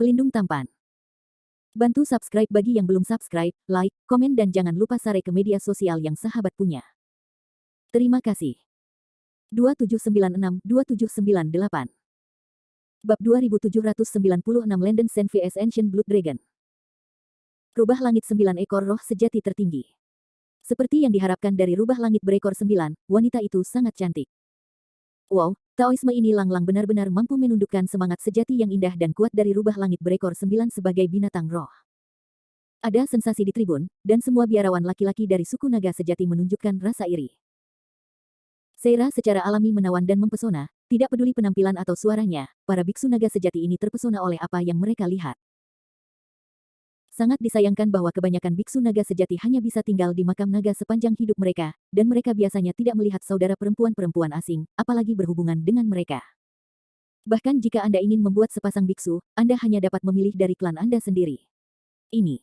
Pelindung tampan. Bantu subscribe bagi yang belum subscribe, like, komen dan jangan lupa share ke media sosial yang sahabat punya. Terima kasih. 2796-2798 Bab 2796 Landen Sen vs Ancient Blood Dragon. Rubah langit 9 ekor roh sejati tertinggi. Seperti yang diharapkan dari rubah langit berekor 9, wanita itu sangat cantik. Wow, Taoisme ini lang-lang benar-benar mampu menundukkan semangat sejati yang indah dan kuat dari rubah langit berekor 9 sebagai binatang roh. Ada sensasi di tribun, dan semua biarawan laki-laki dari suku naga sejati menunjukkan rasa iri. Seira secara alami menawan dan mempesona, tidak peduli penampilan atau suaranya, para biksu naga sejati ini terpesona oleh apa yang mereka lihat. Sangat disayangkan bahwa kebanyakan biksu naga sejati hanya bisa tinggal di makam naga sepanjang hidup mereka, dan mereka biasanya tidak melihat saudara perempuan-perempuan asing, apalagi berhubungan dengan mereka. Bahkan jika Anda ingin membuat sepasang biksu, Anda hanya dapat memilih dari klan Anda sendiri. Ini.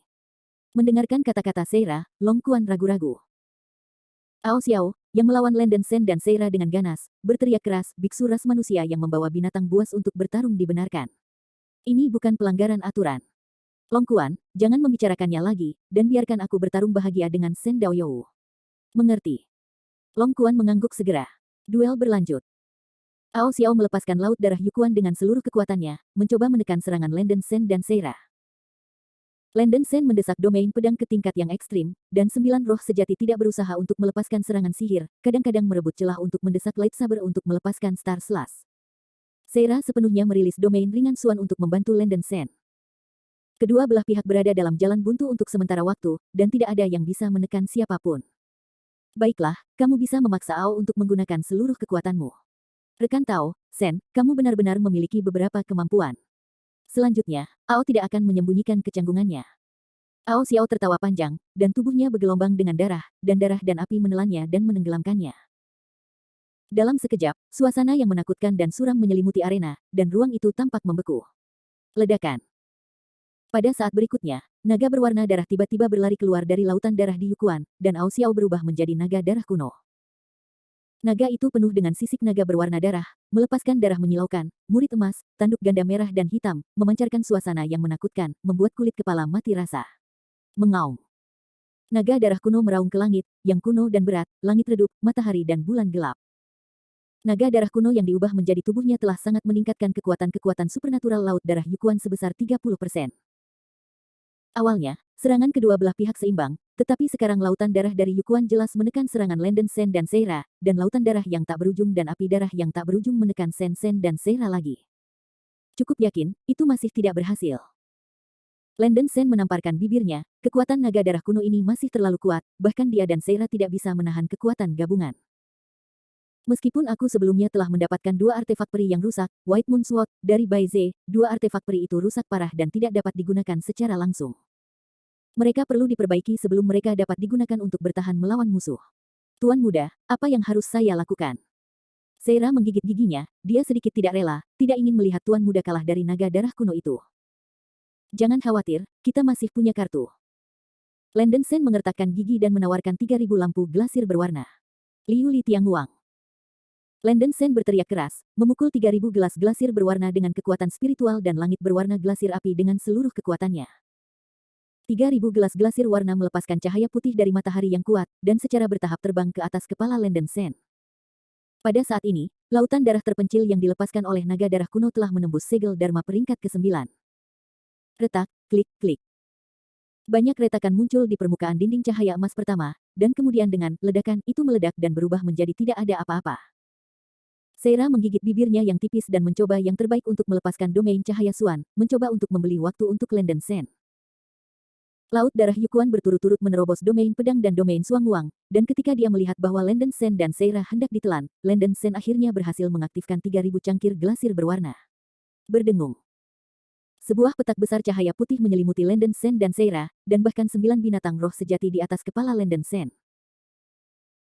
Mendengarkan kata-kata Seira, Long Quan ragu-ragu. Ao Xiao, yang melawan Landen Sen dan Seira dengan ganas, berteriak keras, biksu ras manusia yang membawa binatang buas untuk bertarung dibenarkan. Ini bukan pelanggaran aturan. Long Quan, jangan membicarakannya lagi, dan biarkan aku bertarung bahagia dengan Sen Daoyou. Mengerti. Long Quan mengangguk segera. Duel berlanjut. Ao Xiao melepaskan laut darah Yukuan dengan seluruh kekuatannya, mencoba menekan serangan Landen Sen dan Seira. Landen Sen mendesak domain pedang ke tingkat yang ekstrim, dan 9 roh sejati tidak berusaha untuk melepaskan serangan sihir, kadang-kadang merebut celah untuk mendesak lightsaber untuk melepaskan Star Slash. Seira sepenuhnya merilis domain ringan Suan untuk membantu Landen Sen. Kedua belah pihak berada dalam jalan buntu untuk sementara waktu, dan tidak ada yang bisa menekan siapapun. Baiklah, kamu bisa memaksa Ao untuk menggunakan seluruh kekuatanmu. Rekan Tao, Sen, kamu benar-benar memiliki beberapa kemampuan. Selanjutnya, Ao tidak akan menyembunyikan kecanggungannya. Ao Xiao tertawa panjang, dan tubuhnya bergelombang dengan darah dan api menelannya dan menenggelamkannya. Dalam sekejap, suasana yang menakutkan dan suram menyelimuti arena, dan ruang itu tampak membeku. Ledakan. Pada saat berikutnya, naga berwarna darah tiba-tiba berlari keluar dari lautan darah di Yukuan, dan Ao Xiao berubah menjadi naga darah kuno. Naga itu penuh dengan sisik naga berwarna darah, melepaskan darah menyilaukan, murid emas, tanduk ganda merah dan hitam, memancarkan suasana yang menakutkan, membuat kulit kepala mati rasa. Mengaum. Naga darah kuno meraung ke langit, yang kuno dan berat, langit redup, matahari dan bulan gelap. Naga darah kuno yang diubah menjadi tubuhnya telah sangat meningkatkan kekuatan-kekuatan supernatural laut darah Yukuan sebesar 30%. Awalnya, serangan kedua belah pihak seimbang, tetapi sekarang lautan darah dari Yukuan jelas menekan serangan Landen Sen dan Seira, dan lautan darah yang tak berujung dan api darah yang tak berujung menekan Sen Sen dan Seira lagi. Cukup yakin, itu masih tidak berhasil. Landen Sen menamparkan bibirnya, kekuatan naga darah kuno ini masih terlalu kuat, bahkan dia dan Seira tidak bisa menahan kekuatan gabungan. Meskipun aku sebelumnya telah mendapatkan 2 artefak peri yang rusak, White Moon Sword, dari Bai Ze, 2 artefak peri itu rusak parah dan tidak dapat digunakan secara langsung. Mereka perlu diperbaiki sebelum mereka dapat digunakan untuk bertahan melawan musuh. Tuan muda, apa yang harus saya lakukan? Seira menggigit giginya, dia sedikit tidak rela, tidak ingin melihat tuan muda kalah dari naga darah kuno itu. Jangan khawatir, kita masih punya kartu. Landen Sen mengertakkan gigi dan menawarkan 3.000 lampu glasir berwarna. Liu Li Tianguang. Landen Sen berteriak keras, memukul 3.000 gelas glasir berwarna dengan kekuatan spiritual dan langit berwarna glasir api dengan seluruh kekuatannya. 3.000 gelas glasir warna melepaskan cahaya putih dari matahari yang kuat, dan secara bertahap terbang ke atas kepala Landen Sen. Pada saat ini, lautan darah terpencil yang dilepaskan oleh naga darah kuno telah menembus segel Dharma peringkat ke-9. Retak, klik, klik. Banyak retakan muncul di permukaan dinding cahaya emas pertama, dan kemudian dengan ledakan itu meledak dan berubah menjadi tidak ada apa-apa. Seira menggigit bibirnya yang tipis dan mencoba yang terbaik untuk melepaskan domain cahaya Suan, mencoba untuk membeli waktu untuk Landen Sen. Laut darah Yukuan berturut-turut menerobos domain pedang dan domain Suang Wang, dan ketika dia melihat bahwa Landen Sen dan Seira hendak ditelan, Landen Sen akhirnya berhasil mengaktifkan 3.000 cangkir glasir berwarna. Berdengung. Sebuah petak besar cahaya putih menyelimuti Landen Sen dan Seira, dan bahkan 9 binatang roh sejati di atas kepala Landen Sen.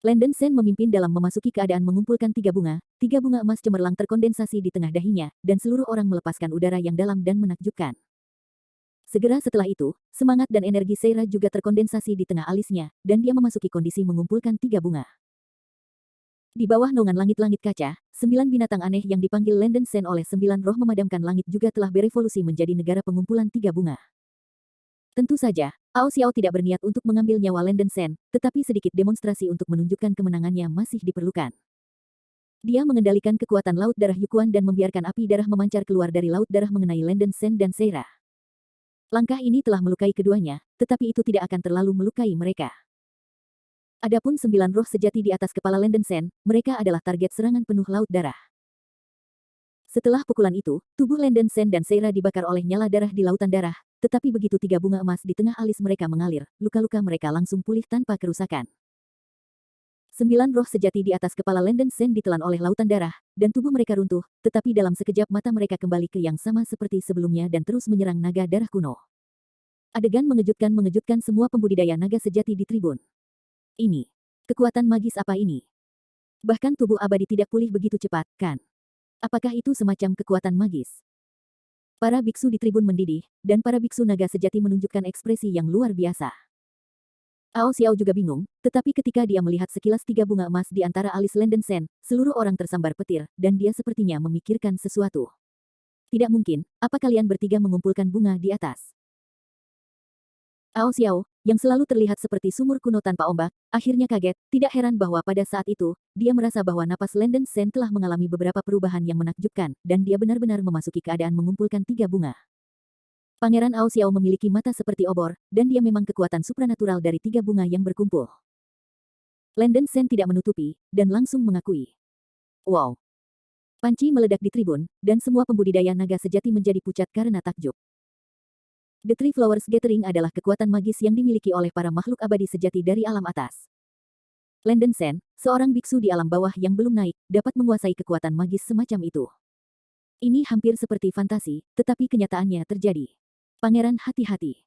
Landen Sen memimpin dalam memasuki keadaan mengumpulkan 3 bunga emas cemerlang terkondensasi di tengah dahinya, dan seluruh orang melepaskan udara yang dalam dan menakjubkan. Segera setelah itu, semangat dan energi Seira juga terkondensasi di tengah alisnya, dan dia memasuki kondisi mengumpulkan 3 bunga. Di bawah naungan langit-langit kaca, 9 binatang aneh yang dipanggil Landen Sen oleh 9 roh memadamkan langit juga telah berevolusi menjadi negara pengumpulan 3 bunga. Tentu saja, Ao Xiao tidak berniat untuk mengambil nyawa Landen Sen, tetapi sedikit demonstrasi untuk menunjukkan kemenangannya masih diperlukan. Dia mengendalikan kekuatan laut darah Yukuan dan membiarkan api darah memancar keluar dari laut darah mengenai Landen Sen dan Seira. Langkah ini telah melukai keduanya, tetapi itu tidak akan terlalu melukai mereka. Adapun 9 roh sejati di atas kepala Landen Sen, mereka adalah target serangan penuh laut darah. Setelah pukulan itu, tubuh Landen Sen dan Seira dibakar oleh nyala darah di lautan darah, tetapi begitu 3 bunga emas di tengah alis mereka mengalir, luka-luka mereka langsung pulih tanpa kerusakan. 9 roh sejati di atas kepala Landen Sen ditelan oleh lautan darah, dan tubuh mereka runtuh, tetapi dalam sekejap mata mereka kembali ke yang sama seperti sebelumnya dan terus menyerang naga darah kuno. Adegan mengejutkan semua pembudidaya naga sejati di tribun. Ini, kekuatan magis apa ini? Bahkan tubuh abadi tidak pulih begitu cepat, kan? Apakah itu semacam kekuatan magis? Para biksu di tribun mendidih, dan para biksu naga sejati menunjukkan ekspresi yang luar biasa. Ao Xiao juga bingung, tetapi ketika dia melihat sekilas 3 bunga emas di antara alis Landen Sen, seluruh orang tersambar petir, dan dia sepertinya memikirkan sesuatu. Tidak mungkin, apa kalian bertiga mengumpulkan bunga di atas? Ao Xiao, yang selalu terlihat seperti sumur kuno tanpa ombak, akhirnya kaget, tidak heran bahwa pada saat itu, dia merasa bahwa napas Landen Sen telah mengalami beberapa perubahan yang menakjubkan, dan dia benar-benar memasuki keadaan mengumpulkan 3 bunga. Pangeran Ao Xiao memiliki mata seperti obor, dan dia memang kekuatan supranatural dari 3 bunga yang berkumpul. Landen Sen tidak menutupi, dan langsung mengakui. Wow! Panci meledak di tribun, dan semua pembudidaya naga sejati menjadi pucat karena takjub. The Three Flowers Gathering adalah kekuatan magis yang dimiliki oleh para makhluk abadi sejati dari alam atas. Landen Sen, seorang biksu di alam bawah yang belum naik, dapat menguasai kekuatan magis semacam itu. Ini hampir seperti fantasi, tetapi kenyataannya terjadi. Pangeran hati-hati.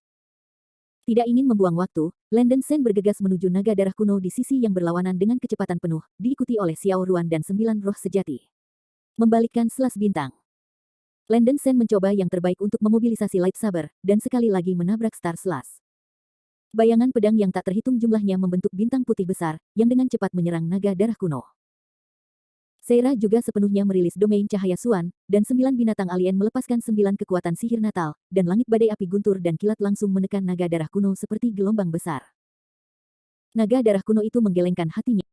Tidak ingin membuang waktu, Landen Sen bergegas menuju naga darah kuno di sisi yang berlawanan dengan kecepatan penuh, diikuti oleh Xiao Ruan dan 9 roh sejati. Membalikkan selas bintang. Landen Sen mencoba yang terbaik untuk memobilisasi lightsaber, dan sekali lagi menabrak Star Slash. Bayangan pedang yang tak terhitung jumlahnya membentuk bintang putih besar, yang dengan cepat menyerang naga darah kuno. Seira juga sepenuhnya merilis domain cahaya Suan, dan 9 binatang alien melepaskan 9 kekuatan sihir Natal, dan langit badai api guntur dan kilat langsung menekan naga darah kuno seperti gelombang besar. Naga darah kuno itu menggelengkan hatinya.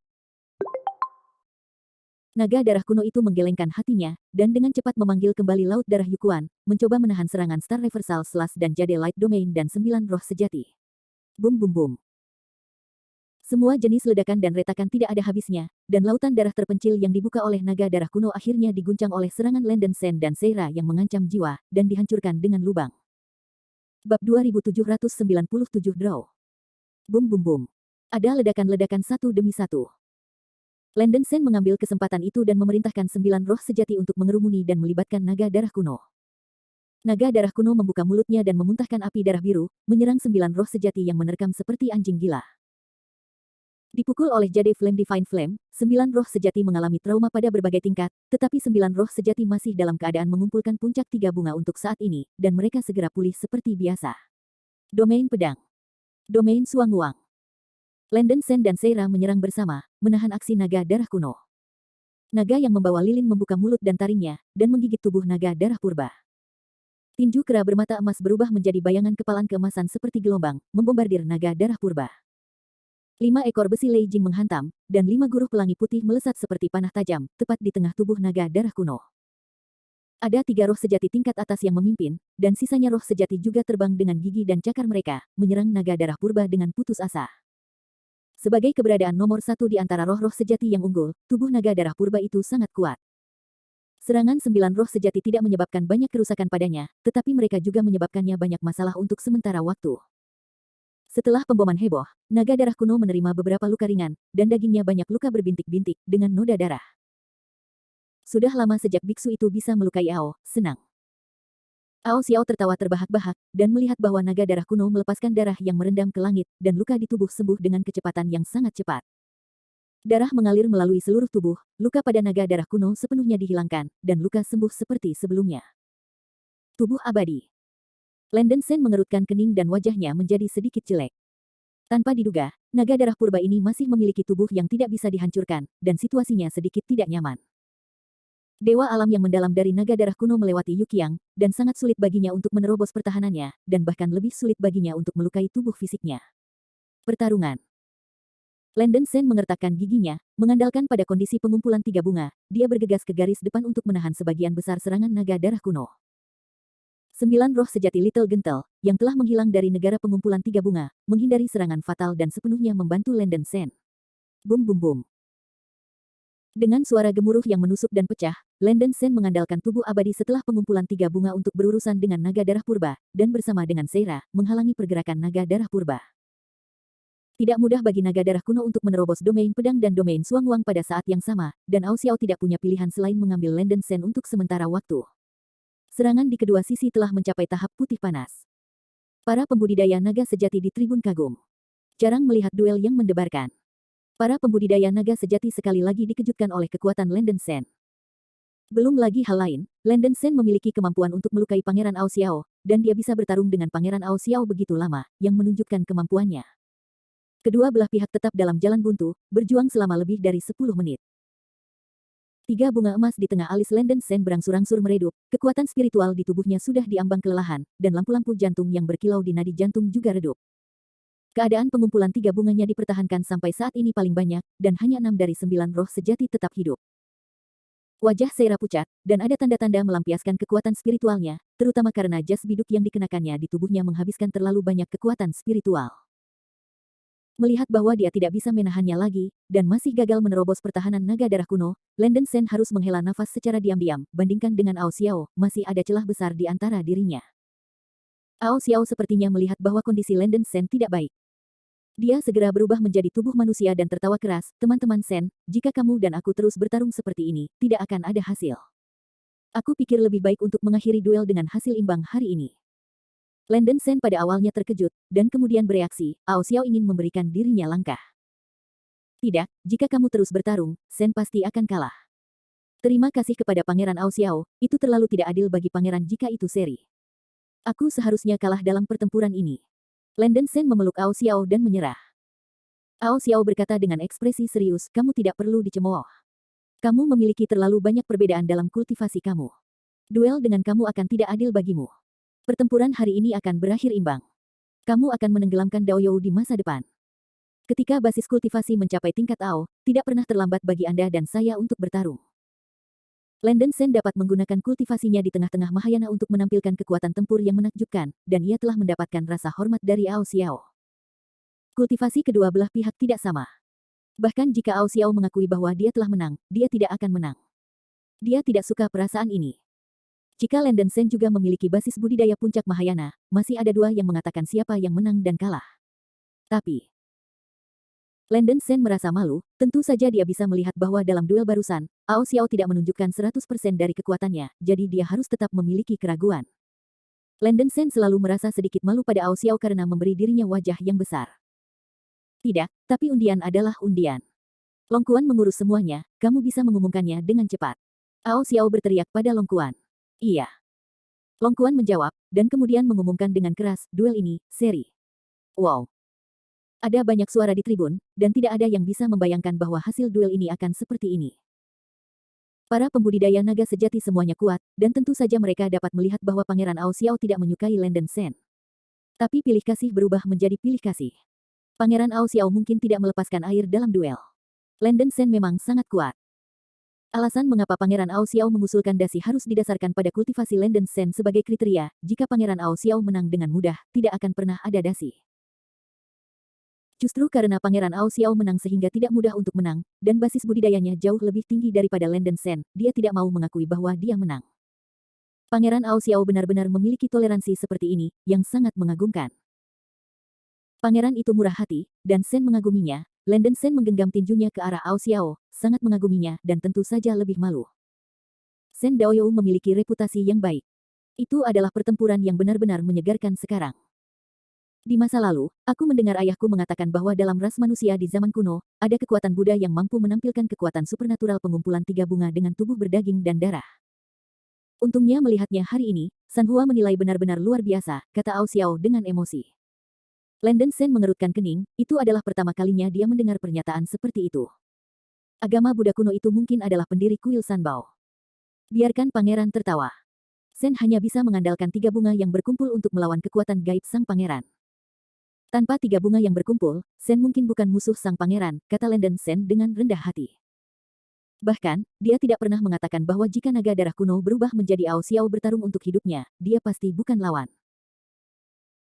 Naga darah kuno itu menggelengkan hatinya, dan dengan cepat memanggil kembali laut darah Yukuan, mencoba menahan serangan Star Reversal Slash dan Jade Light Domain dan 9 roh sejati. Bum bum bum. Semua jenis ledakan dan retakan tidak ada habisnya, dan lautan darah terpencil yang dibuka oleh naga darah kuno akhirnya diguncang oleh serangan Landen Sen dan Seira yang mengancam jiwa, dan dihancurkan dengan lubang. Bab 2797 Draw. Bum bum bum. Ada ledakan-ledakan satu demi satu. Landen Sen mengambil kesempatan itu dan memerintahkan 9 roh sejati untuk mengerumuni dan melibatkan naga darah kuno. Naga darah kuno membuka mulutnya dan memuntahkan api darah biru, menyerang 9 roh sejati yang menerkam seperti anjing gila. Dipukul oleh Jade Flame Divine Flame, 9 roh sejati mengalami trauma pada berbagai tingkat, tetapi 9 roh sejati masih dalam keadaan mengumpulkan puncak 3 bunga untuk saat ini, dan mereka segera pulih seperti biasa. Domain pedang. Domain Suanguang. Landen Sen dan Seira menyerang bersama, menahan aksi naga darah kuno. Naga yang membawa lilin membuka mulut dan taringnya, dan menggigit tubuh naga darah purba. Tinju kera bermata emas berubah menjadi bayangan kepalan keemasan seperti gelombang, membombardir naga darah purba. 5 ekor besi Lei Jing menghantam, dan 5 guruh pelangi putih melesat seperti panah tajam, tepat di tengah tubuh naga darah kuno. Ada 3 roh sejati tingkat atas yang memimpin, dan sisanya roh sejati juga terbang dengan gigi dan cakar mereka, menyerang naga darah purba dengan putus asa. Sebagai keberadaan nomor 1 di antara roh-roh sejati yang unggul, tubuh naga darah purba itu sangat kuat. Serangan 9 roh sejati tidak menyebabkan banyak kerusakan padanya, tetapi mereka juga menyebabkannya banyak masalah untuk sementara waktu. Setelah pemboman heboh, naga darah kuno menerima beberapa luka ringan, dan dagingnya banyak luka berbintik-bintik, dengan noda darah. Sudah lama sejak biksu itu bisa melukai Ao, senang. Ao Xiao tertawa terbahak-bahak, dan melihat bahwa naga darah kuno melepaskan darah yang merendam ke langit, dan luka di tubuh sembuh dengan kecepatan yang sangat cepat. Darah mengalir melalui seluruh tubuh, luka pada naga darah kuno sepenuhnya dihilangkan, dan luka sembuh seperti sebelumnya. Tubuh abadi. Landen Sen mengerutkan kening dan wajahnya menjadi sedikit jelek. Tanpa diduga, Naga darah purba ini masih memiliki tubuh yang tidak bisa dihancurkan, dan situasinya sedikit tidak nyaman. Dewa alam yang mendalam dari naga darah kuno melewati Yukiang, dan sangat sulit baginya untuk menerobos pertahanannya, dan bahkan lebih sulit baginya untuk melukai tubuh fisiknya. Pertarungan. Landen Sen mengertakkan giginya, mengandalkan pada kondisi pengumpulan tiga bunga, dia bergegas ke garis depan untuk menahan sebagian besar serangan naga darah kuno. 9 roh sejati Little Gentle, yang telah menghilang dari negara pengumpulan tiga bunga, menghindari serangan fatal dan sepenuhnya membantu Landen Sen. Bum bum bum. Dengan suara gemuruh yang menusuk dan pecah, Landen Sen mengandalkan tubuh abadi setelah pengumpulan tiga bunga untuk berurusan dengan naga darah purba, dan bersama dengan Seira, menghalangi pergerakan naga darah purba. Tidak mudah bagi naga darah kuno untuk menerobos domain pedang dan domain Suang Wang pada saat yang sama, dan Ao Xiao tidak punya pilihan selain mengambil Landen Sen untuk sementara waktu. Serangan di kedua sisi telah mencapai tahap putih panas. Para pembudidaya naga sejati di tribun kagum. Jarang melihat duel yang mendebarkan. Para pembudidaya naga sejati sekali lagi dikejutkan oleh kekuatan Landen Sen. Belum lagi hal lain, Landen Sen memiliki kemampuan untuk melukai Pangeran Ao Xiao, dan dia bisa bertarung dengan Pangeran Ao Xiao begitu lama, yang menunjukkan kemampuannya. Kedua belah pihak tetap dalam jalan buntu, berjuang selama lebih dari 10 menit. 3 bunga emas di tengah alis Landen Sen berangsur-angsur meredup, kekuatan spiritual di tubuhnya sudah diambang kelelahan, dan lampu-lampu jantung yang berkilau di nadi jantung juga redup. Keadaan pengumpulan 3 bunganya dipertahankan sampai saat ini paling banyak, dan hanya 6 dari 9 roh sejati tetap hidup. Wajah Seira pucat, dan ada tanda-tanda melampiaskan kekuatan spiritualnya, terutama karena jas biduk yang dikenakannya di tubuhnya menghabiskan terlalu banyak kekuatan spiritual. Melihat bahwa dia tidak bisa menahannya lagi, dan masih gagal menerobos pertahanan naga darah kuno, Landen Sen harus menghela nafas secara diam-diam, bandingkan dengan Ao Xiao, masih ada celah besar di antara dirinya. Ao Xiao sepertinya melihat bahwa kondisi Landen Sen tidak baik. Dia segera berubah menjadi tubuh manusia dan tertawa keras, teman-teman Sen, jika kamu dan aku terus bertarung seperti ini, tidak akan ada hasil. Aku pikir lebih baik untuk mengakhiri duel dengan hasil imbang hari ini. Landen Sen pada awalnya terkejut, dan kemudian bereaksi, Ao Xiao ingin memberikan dirinya langkah. Tidak, jika kamu terus bertarung, Sen pasti akan kalah. Terima kasih kepada Pangeran Ao Xiao, itu terlalu tidak adil bagi Pangeran jika itu seri. Aku seharusnya kalah dalam pertempuran ini. Landen Sen memeluk Ao Xiao dan menyerah. Ao Xiao berkata dengan ekspresi serius, kamu tidak perlu dicemooh. Kamu memiliki terlalu banyak perbedaan dalam kultivasi kamu. Duel dengan kamu akan tidak adil bagimu. Pertempuran hari ini akan berakhir imbang. Kamu akan menenggelamkan Daoyou di masa depan. Ketika basis kultivasi mencapai tingkat Ao, tidak pernah terlambat bagi Anda dan saya untuk bertarung. Landen Sen dapat menggunakan kultivasinya di tengah-tengah Mahayana untuk menampilkan kekuatan tempur yang menakjubkan, dan ia telah mendapatkan rasa hormat dari Ao Xiao. Kultivasi kedua belah pihak tidak sama. Bahkan jika Ao Xiao mengakui bahwa dia telah menang, dia tidak akan menang. Dia tidak suka perasaan ini. Jika Landen Sen juga memiliki basis budidaya puncak Mahayana, masih ada 2 yang mengatakan siapa yang menang dan kalah. Tapi, Landen Sen merasa malu, tentu saja dia bisa melihat bahwa dalam duel barusan, Ao Xiao tidak menunjukkan 100% dari kekuatannya, jadi dia harus tetap memiliki keraguan. Landen Sen selalu merasa sedikit malu pada Ao Xiao karena memberi dirinya wajah yang besar. Tidak, tapi undian adalah undian. Long Quan mengurus semuanya, kamu bisa mengumumkannya dengan cepat. Ao Xiao berteriak pada Long Quan. Iya. Long Quan menjawab, dan kemudian mengumumkan dengan keras, duel ini, seri. Wow. Ada banyak suara di tribun, dan tidak ada yang bisa membayangkan bahwa hasil duel ini akan seperti ini. Para pembudidaya naga sejati semuanya kuat, dan tentu saja mereka dapat melihat bahwa Pangeran Ao Xiao tidak menyukai Landen Sen. Tapi pilih kasih berubah menjadi pilih kasih. Pangeran Ao Xiao mungkin tidak melepaskan air dalam duel. Landen Sen memang sangat kuat. Alasan mengapa Pangeran Ao Xiao mengusulkan dasi harus didasarkan pada kultivasi Landen Sen sebagai kriteria, jika Pangeran Ao Xiao menang dengan mudah, tidak akan pernah ada dasi. Justru karena Pangeran Ao Xiao menang sehingga tidak mudah untuk menang, dan basis budidayanya jauh lebih tinggi daripada Landen Sen, dia tidak mau mengakui bahwa dia menang. Pangeran Ao Xiao benar-benar memiliki toleransi seperti ini, yang sangat mengagumkan. Pangeran itu murah hati, dan Sen mengaguminya. Landen Sen menggenggam tinjunya ke arah Ao Xiao, sangat mengaguminya, dan tentu saja lebih malu. Sen Daoyou memiliki reputasi yang baik. Itu adalah pertempuran yang benar-benar menyegarkan sekarang. Di masa lalu, aku mendengar ayahku mengatakan bahwa dalam ras manusia di zaman kuno, ada kekuatan Buddha yang mampu menampilkan kekuatan supernatural pengumpulan 3 bunga dengan tubuh berdaging dan darah. Untungnya melihatnya hari ini, San Hua menilai benar-benar luar biasa, kata Ao Xiao dengan emosi. Landon Sen mengerutkan kening, itu adalah pertama kalinya dia mendengar pernyataan seperti itu. Agama Buddha kuno itu mungkin adalah pendiri kuil Sanbao. Biarkan pangeran tertawa. Sen hanya bisa mengandalkan 3 bunga yang berkumpul untuk melawan kekuatan gaib sang pangeran. Tanpa 3 bunga yang berkumpul, Sen mungkin bukan musuh sang pangeran, kata Landon Sen dengan rendah hati. Bahkan, dia tidak pernah mengatakan bahwa jika naga darah kuno berubah menjadi Ao Xiao bertarung untuk hidupnya, dia pasti bukan lawan.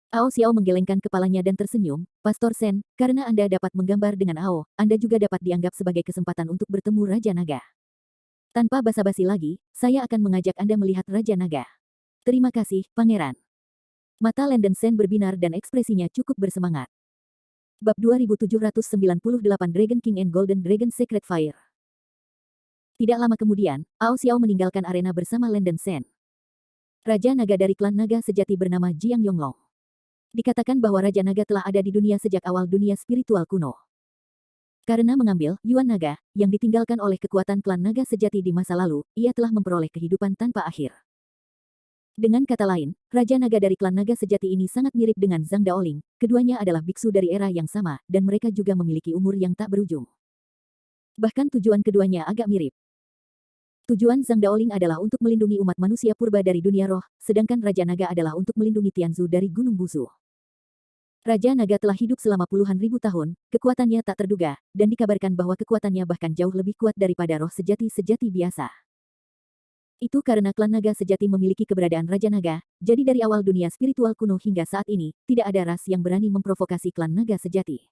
Ao Xiao menggelengkan kepalanya dan tersenyum, Pastor Sen, karena Anda dapat menggambar dengan Ao, Anda juga dapat dianggap sebagai kesempatan untuk bertemu Raja Naga. Tanpa basa-basi lagi, saya akan mengajak Anda melihat Raja Naga. Terima kasih, Pangeran. Mata Landon Sen berbinar dan ekspresinya cukup bersemangat. Bab 2798 Dragon King and Golden Dragon Secret Fire. Tidak lama kemudian, Ao Xiao meninggalkan arena bersama Landon Sen. Raja Naga dari klan Naga sejati bernama Jiang Yonglong. Dikatakan bahwa Raja Naga telah ada di dunia sejak awal dunia spiritual kuno. Karena mengambil Yuan Naga, yang ditinggalkan oleh kekuatan klan Naga sejati di masa lalu, ia telah memperoleh kehidupan tanpa akhir. Dengan kata lain, Raja Naga dari klan Naga sejati ini sangat mirip dengan Zhang Daoling, keduanya adalah biksu dari era yang sama, dan mereka juga memiliki umur yang tak berujung. Bahkan tujuan keduanya agak mirip. Tujuan Zhang Daoling adalah untuk melindungi umat manusia purba dari dunia roh, sedangkan Raja Naga adalah untuk melindungi Tianzu dari Gunung Busu. Raja Naga telah hidup selama puluhan ribu tahun, kekuatannya tak terduga, dan dikabarkan bahwa kekuatannya bahkan jauh lebih kuat daripada roh sejati-sejati biasa. Itu karena klan Naga sejati memiliki keberadaan Raja Naga, jadi dari awal dunia spiritual kuno hingga saat ini, tidak ada ras yang berani memprovokasi klan Naga sejati.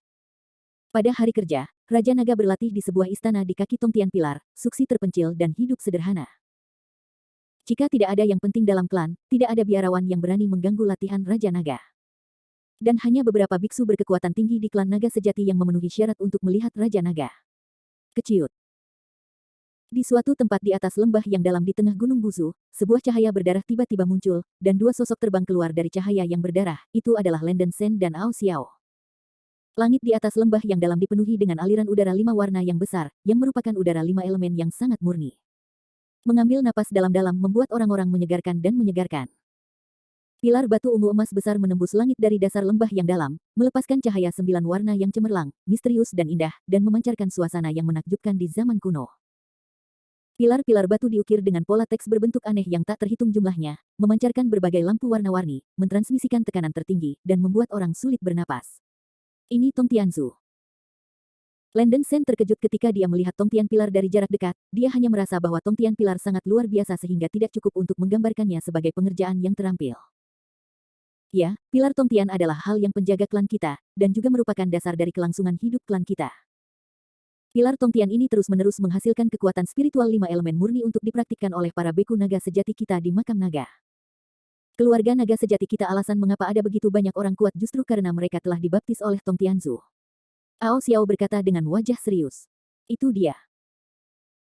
Pada hari kerja, Raja Naga berlatih di sebuah istana di kaki Tongtian Pilar, suksi terpencil dan hidup sederhana. Jika tidak ada yang penting dalam klan, tidak ada biarawan yang berani mengganggu latihan Raja Naga. Dan hanya beberapa biksu berkekuatan tinggi di klan Naga sejati yang memenuhi syarat untuk melihat Raja Naga. Keciut. Di suatu tempat di atas lembah yang dalam di tengah Gunung Busu, sebuah cahaya berdarah tiba-tiba muncul, dan 2 sosok terbang keluar dari cahaya yang berdarah, itu adalah Landon Sen dan Ao Xiao. Langit di atas lembah yang dalam dipenuhi dengan aliran udara 5 warna yang besar, yang merupakan udara 5 elemen yang sangat murni. Mengambil napas dalam-dalam membuat orang-orang menyegarkan dan menyegarkan. Pilar batu ungu emas besar menembus langit dari dasar lembah yang dalam, melepaskan cahaya 9 warna yang cemerlang, misterius dan indah, dan memancarkan suasana yang menakjubkan di zaman kuno. Pilar-pilar batu diukir dengan pola teks berbentuk aneh yang tak terhitung jumlahnya, memancarkan berbagai lampu warna-warni, mentransmisikan tekanan tertinggi, dan membuat orang sulit bernapas. Ini Tong Tianzu. Landon Sen terkejut ketika dia melihat Tongtian Pilar dari jarak dekat, dia hanya merasa bahwa Tongtian Pilar sangat luar biasa sehingga tidak cukup untuk menggambarkannya sebagai pengerjaan yang terampil. Ya, Pilar Tongtian adalah hal yang penjaga klan kita, dan juga merupakan dasar dari kelangsungan hidup klan kita. Pilar Tongtian ini terus-menerus menghasilkan kekuatan spiritual 5 elemen murni untuk dipraktikkan oleh para beku naga sejati kita di makam naga. Keluarga naga sejati kita alasan mengapa ada begitu banyak orang kuat justru karena mereka telah dibaptis oleh Tong Tianzu. Ao Xiao berkata dengan wajah serius. Itu dia.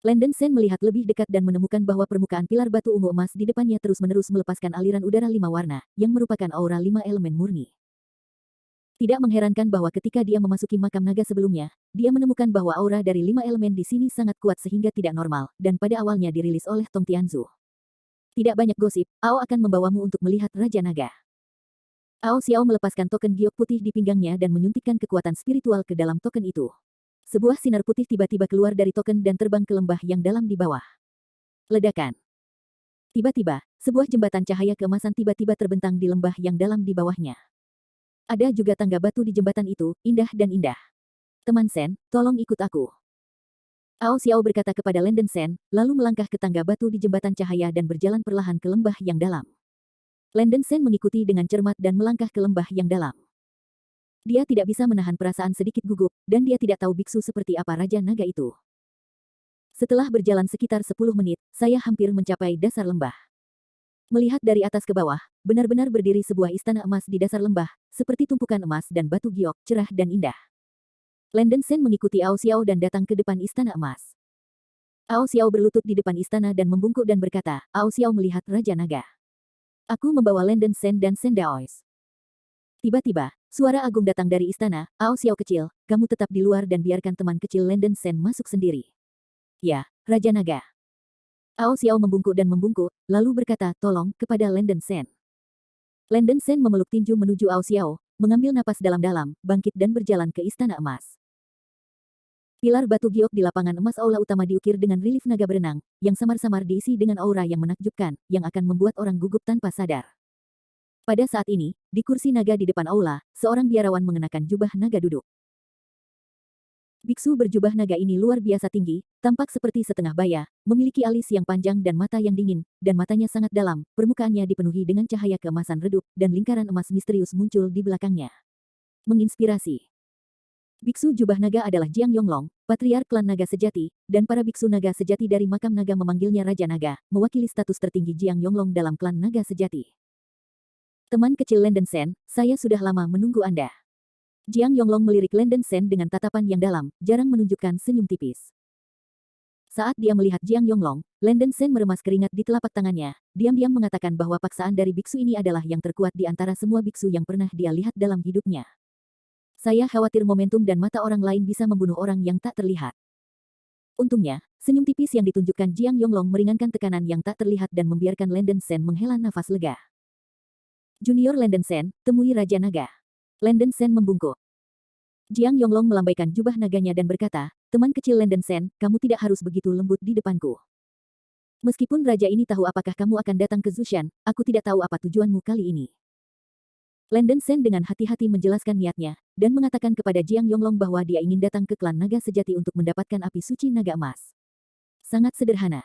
Landon Sen melihat lebih dekat dan menemukan bahwa permukaan pilar batu ungu emas di depannya terus-menerus melepaskan aliran udara 5 warna, yang merupakan aura 5 elemen murni. Tidak mengherankan bahwa ketika dia memasuki makam naga sebelumnya, dia menemukan bahwa aura dari 5 elemen di sini sangat kuat sehingga tidak normal, dan pada awalnya dirilis oleh Tong Tianzu. Tidak banyak gosip, Ao akan membawamu untuk melihat Raja Naga. Ao Xiao melepaskan token giok putih di pinggangnya dan menyuntikkan kekuatan spiritual ke dalam token itu. Sebuah sinar putih tiba-tiba keluar dari token dan terbang ke lembah yang dalam di bawah. Ledakan. Tiba-tiba, sebuah jembatan cahaya keemasan tiba-tiba terbentang di lembah yang dalam di bawahnya. Ada juga tangga batu di jembatan itu, indah dan indah. Teman Sen, tolong ikut aku. Ao Xiao berkata kepada Landon Sen, lalu melangkah ke tangga batu di jembatan cahaya dan berjalan perlahan ke lembah yang dalam. Landon Sen mengikuti dengan cermat dan melangkah ke lembah yang dalam. Dia tidak bisa menahan perasaan sedikit gugup, dan dia tidak tahu biksu seperti apa Raja Naga itu. Setelah berjalan sekitar 10 menit, saya hampir mencapai dasar lembah. Melihat dari atas ke bawah, benar-benar berdiri sebuah istana emas di dasar lembah, seperti tumpukan emas dan batu giok, cerah dan indah. Landon Sen mengikuti Ao Xiao dan datang ke depan istana emas. Ao Xiao berlutut di depan istana dan membungkuk dan berkata, Ao Xiao melihat Raja Naga. Aku membawa Landon Sen dan Sen Daois. Tiba-tiba, suara agung datang dari istana, Ao Xiao kecil, kamu tetap di luar dan biarkan teman kecil Landon Sen masuk sendiri. Ya, Raja Naga. Ao Xiao membungkuk dan membungkuk, lalu berkata, tolong, kepada Landon Sen. Landon Sen memeluk tinju menuju Ao Xiao, mengambil napas dalam-dalam, bangkit dan berjalan ke Istana Emas. Pilar batu giok di lapangan emas aula utama diukir dengan relief naga berenang, yang samar-samar diisi dengan aura yang menakjubkan, yang akan membuat orang gugup tanpa sadar. Pada saat ini, di kursi naga di depan aula, seorang biarawan mengenakan jubah naga duduk. Biksu berjubah naga ini luar biasa tinggi, tampak seperti setengah baya, memiliki alis yang panjang dan mata yang dingin, dan matanya sangat dalam, permukaannya dipenuhi dengan cahaya keemasan redup, dan lingkaran emas misterius muncul di belakangnya. Menginspirasi. Biksu jubah naga adalah Jiang Yonglong, patriark klan naga sejati, dan para biksu naga sejati dari makam naga memanggilnya Raja Naga, mewakili status tertinggi Jiang Yonglong dalam klan naga sejati. Teman kecil Landen Sen, saya sudah lama menunggu Anda. Jiang Yonglong melirik Landen Sen dengan tatapan yang dalam, jarang menunjukkan senyum tipis. Saat dia melihat Jiang Yonglong, Landen Sen meremas keringat di telapak tangannya, diam-diam mengatakan bahwa paksaan dari biksu ini adalah yang terkuat di antara semua biksu yang pernah dia lihat dalam hidupnya. Saya khawatir momentum dan mata orang lain bisa membunuh orang yang tak terlihat. Untungnya, senyum tipis yang ditunjukkan Jiang Yonglong meringankan tekanan yang tak terlihat dan membiarkan Landen Sen menghela nafas lega. Junior Landen Sen, temui Raja Naga. Landen Sen membungkuk. Jiang Yonglong melambaikan jubah naganya dan berkata, teman kecil Landen Sen, kamu tidak harus begitu lembut di depanku. Meskipun raja ini tahu apakah kamu akan datang ke Zushan, aku tidak tahu apa tujuanmu kali ini. Landen Sen dengan hati-hati menjelaskan niatnya, dan mengatakan kepada Jiang Yonglong bahwa dia ingin datang ke klan naga sejati untuk mendapatkan api suci naga emas. Sangat sederhana.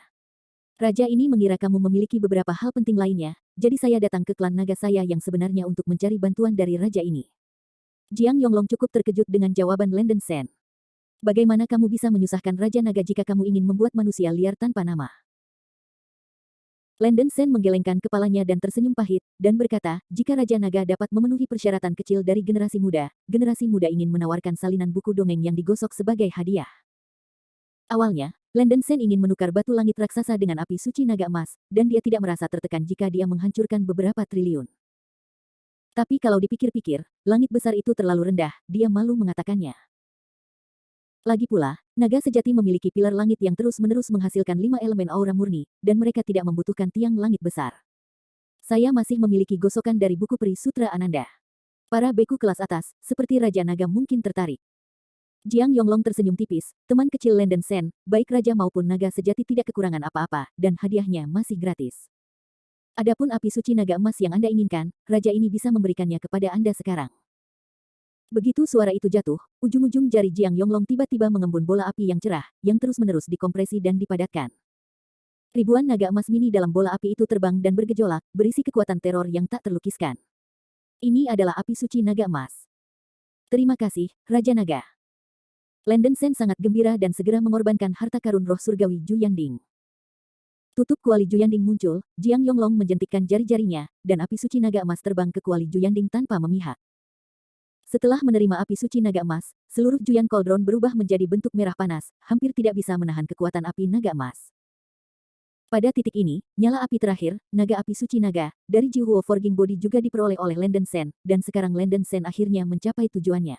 Raja ini mengira kamu memiliki beberapa hal penting lainnya, jadi saya datang ke klan naga saya yang sebenarnya untuk mencari bantuan dari raja ini. Jiang Yonglong cukup terkejut dengan jawaban Landen Sen. Bagaimana kamu bisa menyusahkan Raja Naga jika kamu ingin membuat manusia liar tanpa nama? Landen Sen menggelengkan kepalanya dan tersenyum pahit, dan berkata, jika Raja Naga dapat memenuhi persyaratan kecil dari generasi muda ingin menawarkan salinan buku dongeng yang digosok sebagai hadiah. Awalnya, Landen Sen ingin menukar batu langit raksasa dengan api suci naga emas, dan dia tidak merasa tertekan jika dia menghancurkan beberapa triliun. Tapi kalau dipikir-pikir, langit besar itu terlalu rendah, dia malu mengatakannya. Lagi pula, naga sejati memiliki pilar langit yang terus-menerus menghasilkan 5 elemen aura murni, dan mereka tidak membutuhkan tiang langit besar. Saya masih memiliki gosokan dari buku peri Sutra Ananda. Para beku kelas atas, seperti Raja Naga mungkin tertarik. Jiang Yonglong tersenyum tipis, teman kecil Landen Sen, baik raja maupun naga sejati tidak kekurangan apa-apa, dan hadiahnya masih gratis. Adapun api suci naga emas yang Anda inginkan, raja ini bisa memberikannya kepada Anda sekarang. Begitu suara itu jatuh, ujung-ujung jari Jiang Yonglong tiba-tiba mengembun bola api yang cerah, yang terus-menerus dikompresi dan dipadatkan. Ribuan naga emas mini dalam bola api itu terbang dan bergejolak, berisi kekuatan teror yang tak terlukiskan. Ini adalah api suci naga emas. Terima kasih, Raja Naga. Landen Sen sangat gembira dan segera mengorbankan harta karun roh surgawi Ju Yanding. Tutup kuali Ju Yanding muncul, Jiang Yonglong menjentikkan jari-jarinya, dan api suci naga emas terbang ke kuali Ju Yanding tanpa memihak. Setelah menerima api suci naga emas, seluruh Juyan Cauldron berubah menjadi bentuk merah panas, hampir tidak bisa menahan kekuatan api naga emas. Pada titik ini, nyala api terakhir, naga api suci naga, dari Jihuo Forging Body juga diperoleh oleh Landen Sen, dan sekarang Landen Sen akhirnya mencapai tujuannya.